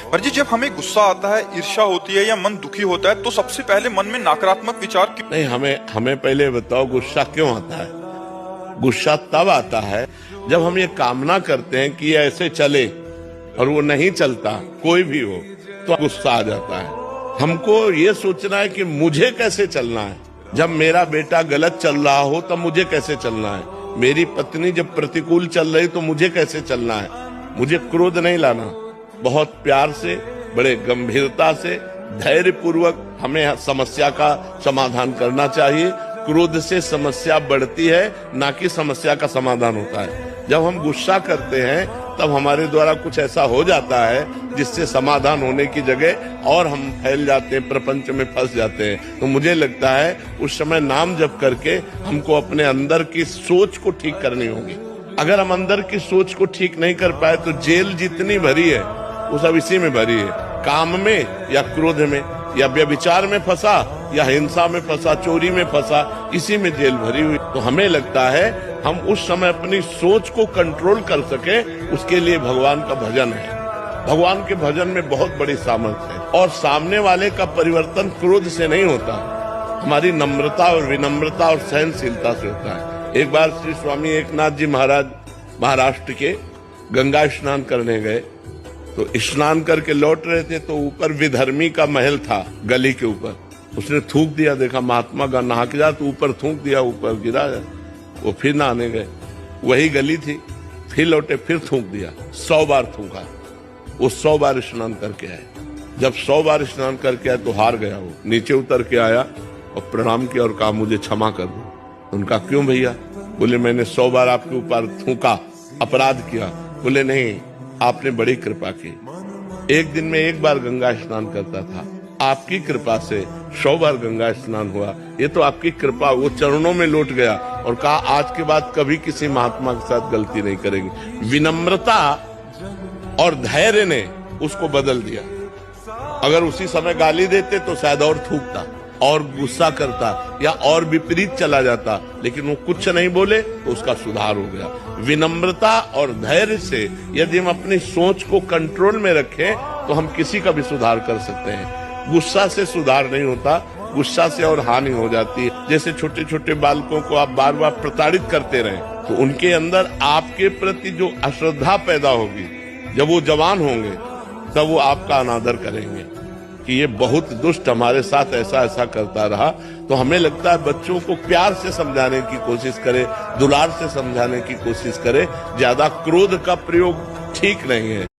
पर जी जब हमें गुस्सा आता है, ईर्ष्या होती है या मन दुखी होता है तो सबसे पहले मन में नकारात्मक विचार क्यों? नहीं, हमें पहले बताओ गुस्सा क्यों आता है। गुस्सा तब आता है जब हम ये कामना करते हैं कि ये ऐसे चले और वो नहीं चलता, कोई भी हो, तो गुस्सा आ जाता है। हमको ये सोचना है कि मुझे कैसे चलना है। जब मेरा बेटा गलत चल रहा हो तब मुझे कैसे चलना है। मेरी पत्नी जब प्रतिकूल चल रही तो मुझे कैसे चलना है। मुझे क्रोध नहीं लाना, बहुत प्यार से, बड़े गंभीरता से, धैर्य पूर्वक हमें समस्या का समाधान करना चाहिए। क्रोध से समस्या बढ़ती है, ना कि समस्या का समाधान होता है। जब हम गुस्सा करते हैं तब हमारे द्वारा कुछ ऐसा हो जाता है जिससे समाधान होने की जगह और हम फैल जाते हैं, प्रपंच में फंस जाते हैं। तो मुझे लगता है उस समय नाम जप करके हमको अपने अंदर की सोच को ठीक करनी होगी। अगर हम अंदर की सोच को ठीक नहीं कर पाए तो जेल जितनी भरी है वो सब इसी में भरी है, काम में या क्रोध में या व्यभिचार में फंसा या हिंसा में फंसा, चोरी में फंसा, इसी में जेल भरी हुई। तो हमें लगता है हम उस समय अपनी सोच को कंट्रोल कर सके, उसके लिए भगवान का भजन है। भगवान के भजन में बहुत बड़ी सामर्थ्य है और सामने वाले का परिवर्तन क्रोध से नहीं होता, हमारी नम्रता और विनम्रता और सहनशीलता से होता है। एक बार श्री स्वामी एकनाथ जी महाराज महाराष्ट्र के गंगा स्नान करने गए, तो स्नान करके लौट रहे थे तो ऊपर विधर्मी का महल था, गली के ऊपर। उसने थूक दिया, देखा महात्मा का नहा के जा, तो ऊपर थूक दिया, ऊपर गिरा। वो फिर नहाने गए, वही गली थी, फिर लौटे, फिर थूक दिया, 100 बार थूका। वो 100 बार स्नान करके आए। जब 100 बार स्नान करके आए तो हार गया। वो नीचे उतर के आया और प्रणाम किया और कहा मुझे क्षमा कर दो। उनका क्यों भैया? बोले मैंने 100 बार आपके ऊपर थूका, अपराध किया। बोले नहीं, आपने बड़ी कृपा की। एक दिन में 1 बार गंगा स्नान करता था, आपकी कृपा से 100 बार गंगा स्नान हुआ। ये तो आपकी कृपा। वो चरणों में लौट गया और कहा आज के बाद कभी किसी महात्मा के साथ गलती नहीं करेंगे। विनम्रता और धैर्य ने उसको बदल दिया। अगर उसी समय गाली देते तो शायद और थूकता और गुस्सा करता या और विपरीत चला जाता, लेकिन वो कुछ नहीं बोले तो उसका सुधार हो गया। विनम्रता और धैर्य से यदि हम अपनी सोच को कंट्रोल में रखें तो हम किसी का भी सुधार कर सकते हैं। गुस्सा से सुधार नहीं होता, गुस्सा से और हानि हो जाती है। जैसे छोटे छोटे बालकों को आप बार बार प्रताड़ित करते रहें तो उनके अंदर आपके प्रति जो अश्रद्धा पैदा होगी, जब वो जवान होंगे तब वो आपका अनादर करेंगे कि ये बहुत दुष्ट हमारे साथ ऐसा ऐसा करता रहा। तो हमें लगता है बच्चों को प्यार से समझाने की कोशिश करें, दुलार से समझाने की कोशिश करें। ज्यादा क्रोध का प्रयोग ठीक नहीं है।